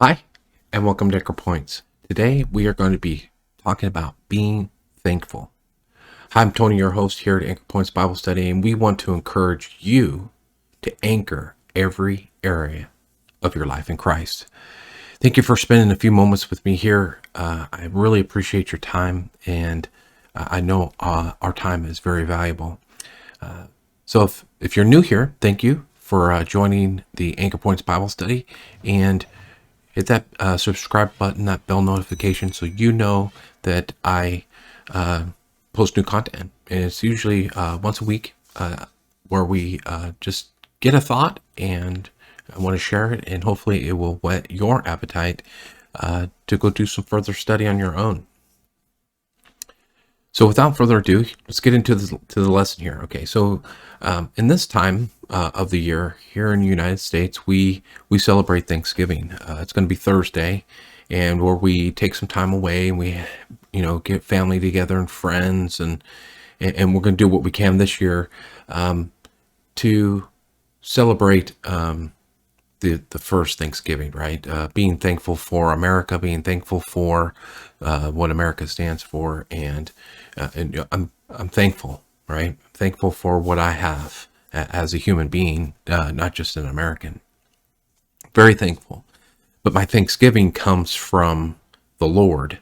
Hi, and welcome to Anchor Points. Today we are going to be talking about being thankful. Hi, I'm Tony, your host here at Anchor Points Bible Study, and we want to encourage you to anchor every area of your life in Christ. Thank you for spending a few moments with me here. I really appreciate your time, and I know our time is very valuable. So if you're new here, thank you for joining the Anchor Points Bible Study, and hit that subscribe button, that bell notification, so you know that I post new content. And it's usually once a week where we just get a thought and I want to share it, and hopefully it will whet your appetite to go do some further study on your own. So without further ado, let's get into the lesson here. Okay, so in this time of the year here in the United States, we celebrate Thanksgiving. It's going to be Thursday, and where we take some time away and we, get family together and friends, and we're going to do what we can this year to celebrate the first Thanksgiving, right? Being thankful for America, being thankful for what America stands for, and I'm thankful, right? Thankful for what I have as a human being, not just an American. Very thankful. But my thanksgiving comes from the Lord,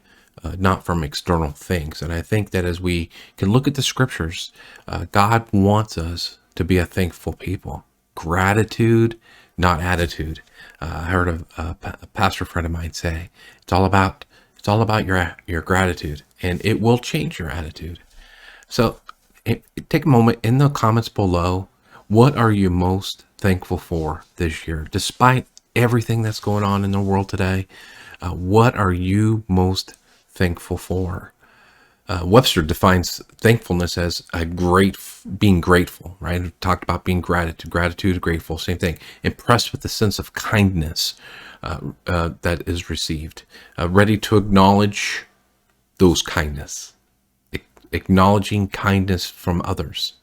not from external things. And I think that as we can look at the scriptures, God wants us to be a thankful people. Gratitude, not attitude. I heard a pastor friend of mine say, it's all about your gratitude, and it will change your attitude. So take a moment in the comments below. What are you most thankful for this year? Despite everything that's going on in the world today, what are you most thankful for? Webster defines thankfulness as being grateful, right? We talked about being gratitude, grateful, same thing. Impressed with the sense of kindness that is received, ready to acknowledge those kindness, acknowledging kindness from others.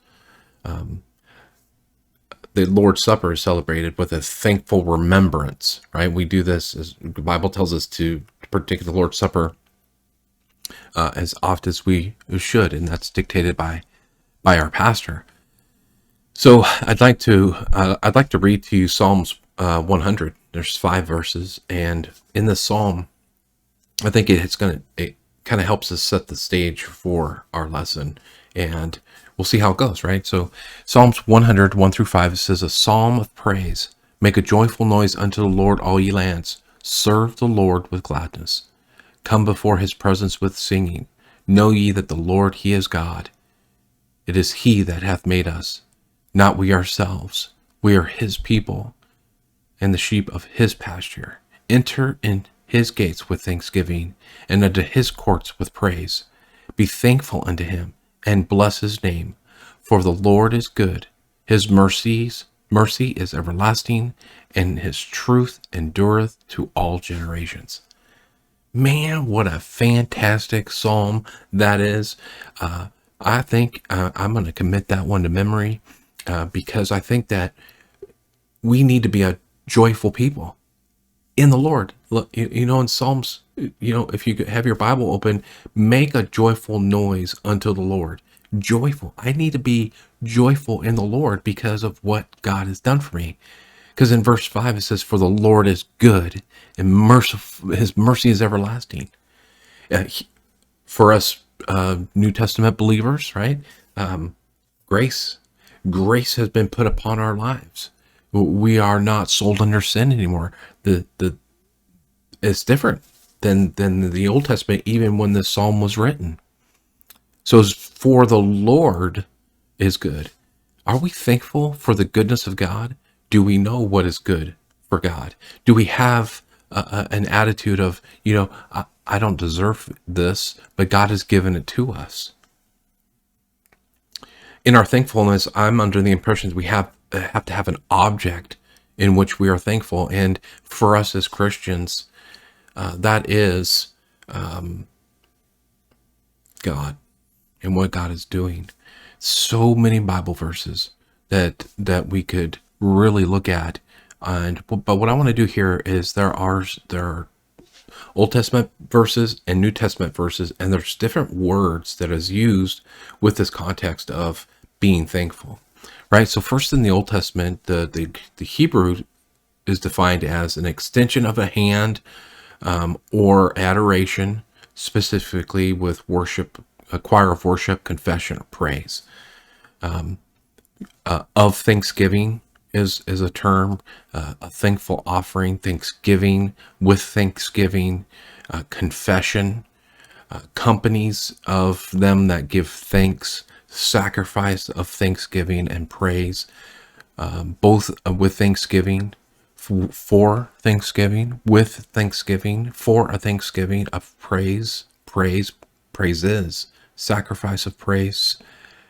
The Lord's Supper is celebrated with a thankful remembrance, right? We do this, as the Bible tells us, to partake of the Lord's Supper as often as we should, and that's dictated by our pastor. So I'd like to read to you Psalms 100. There's 5 verses, and in this psalm, I think it kind of helps us set the stage for our lesson, and we'll see how it goes, right? So Psalms 100, 1 through 5, it says, a psalm of praise. Make a joyful noise unto the Lord, all ye lands. Serve the Lord with gladness. Come before his presence with singing. Know ye that the Lord, he is God. It is he that hath made us, not we ourselves. We are his people, and the sheep of his pasture. Enter in his gates with thanksgiving, and unto his courts with praise. Be thankful unto him, and bless his name. For the Lord is good. His mercy is everlasting, and his truth endureth to all generations. Man, what a fantastic psalm that is. I think I'm going to commit that one to memory because I think that we need to be a joyful people in the Lord. Look, in Psalms, if you have your Bible open, make a joyful noise unto the Lord. Joyful. I need to be joyful in the Lord because of what God has done for me. Because in verse 5 it says, for the Lord is good and merciful, his mercy is everlasting. For us New Testament believers, right? Grace has been put upon our lives. We are not sold under sin anymore. It's different than the Old Testament, even when this psalm was written. So for the Lord is good. Are we thankful for the goodness of God? Do we know what is good for God? Do we have an attitude of, I don't deserve this, but God has given it to us? In our thankfulness, I'm under the impression we have to have an object in which we are thankful. And for us as Christians, that is God and what God is doing. So many Bible verses that we could really look at But what I want to do here is there are Old Testament verses and New Testament verses, and there's different words that is used with this context of being thankful, right? So first in the Old Testament, the Hebrew is defined as an extension of a hand, or adoration, specifically with worship, a choir of worship, confession, or praise. Of thanksgiving is a term, a thankful offering, thanksgiving, with thanksgiving, confession, companies of them that give thanks, sacrifice of thanksgiving and praise, both with thanksgiving, for thanksgiving, with thanksgiving, for a thanksgiving of praises, sacrifice of praise,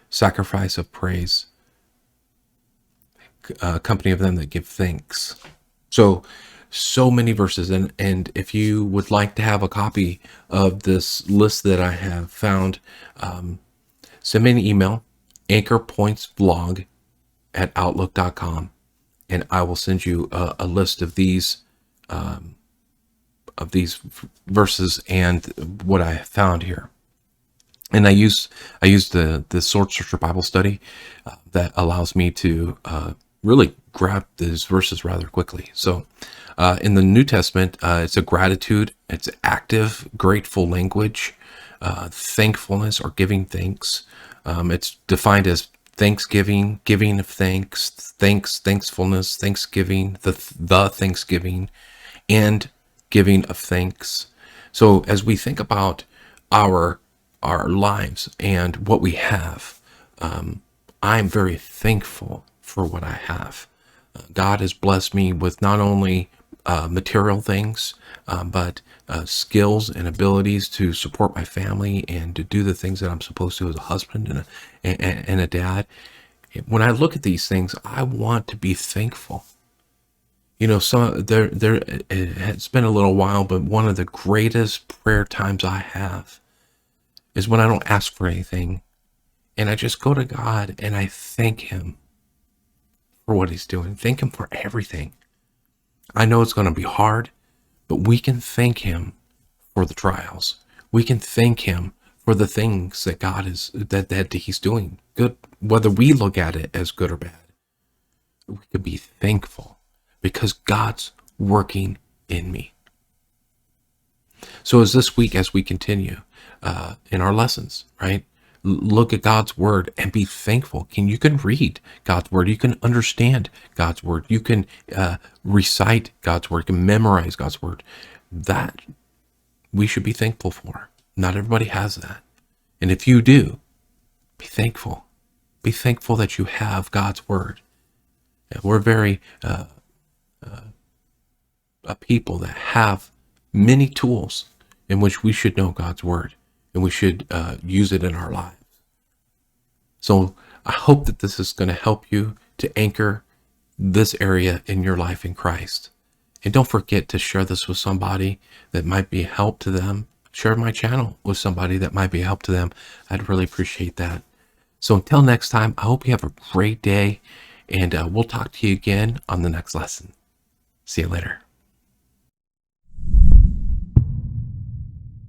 sacrifice of praise, company of them that give thanks. So many verses, and if you would like to have a copy of this list that I have found, send me an email, anchorpointsblog@outlook.com, and I will send you a list of these verses and what I found here. And I use the Sword Searcher Bible Study that allows me to really grab these verses rather quickly. So in the New Testament, it's a gratitude, it's active, grateful language, thankfulness or giving thanks. It's defined as thanksgiving, giving of thanks, thankfulness, thanksgiving, the thanksgiving, and giving of thanks. So as we think about our lives and what we have, I'm very thankful for what I have. God has blessed me with not only material things, but skills and abilities to support my family and to do the things that I'm supposed to as a husband and a dad. When I look at these things, I want to be thankful. You know, it's been a little while, but one of the greatest prayer times I have is when I don't ask for anything and I just go to God and I thank him for what he's doing. Thank him for everything. I know it's going to be hard, but we can thank him for the trials. We can thank him for the things that God is, that he's doing good, whether we look at it as good or bad. We could be thankful because God's working in me. So as this week, as we continue in our lessons, right? Look at God's word and be thankful. You can read God's word. You can understand God's word. You can recite God's word. You can memorize God's word. That we should be thankful for. Not everybody has that. And if you do, be thankful. Be thankful that you have God's word. We're very a people that have many tools in which we should know God's word, and we should use it in our lives. So I hope that this is going to help you to anchor this area in your life in Christ. And don't forget to share this with somebody that might be a help to them. Share my channel with somebody that might be a help to them. I'd really appreciate that. So until next time, I hope you have a great day, and we'll talk to you again on the next lesson. See you later.